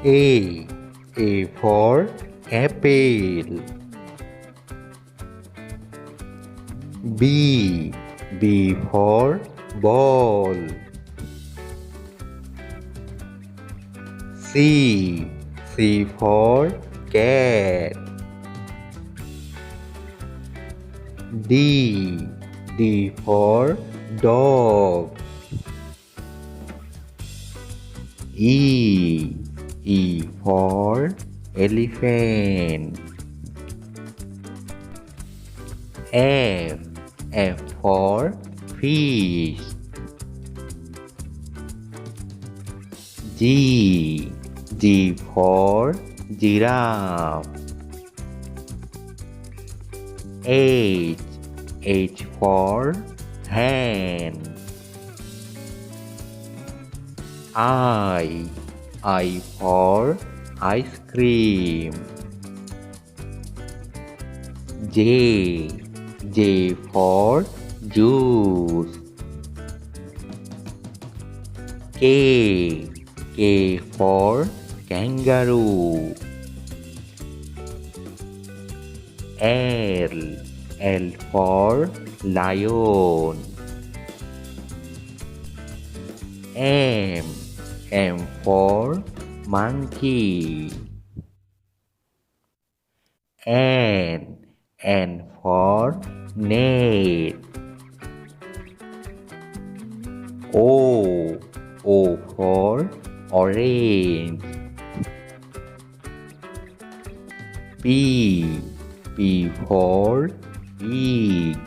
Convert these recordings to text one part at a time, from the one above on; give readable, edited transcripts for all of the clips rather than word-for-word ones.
A. A for apple. B. B for ball. C. C for cat. D. D for dog. E. E for elephant. F. F for fish. G. G for giraffe. H. H for hen. I. I for ice cream. J. J for juice. K. K for kangaroo. L. L for lion. M. M for monkey. N. N for net. O. O for orange. P. P for pig.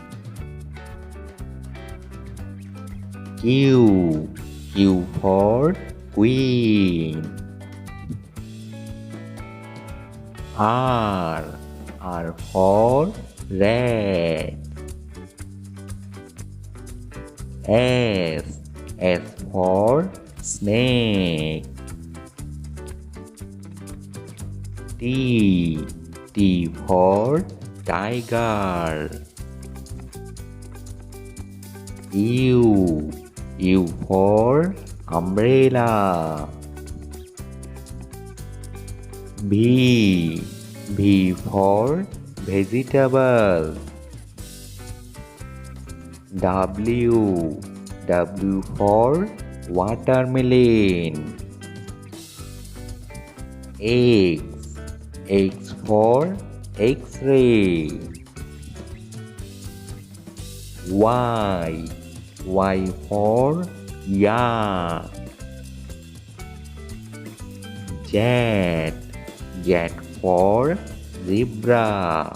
Q. Q for queen. R. R for rat. S. S for snake. T. T for tiger. U. U for umbrella. V. V for vegetable. W. W for watermelon. X. X for X-ray. Y. Y for yak. Z. Z for zebra.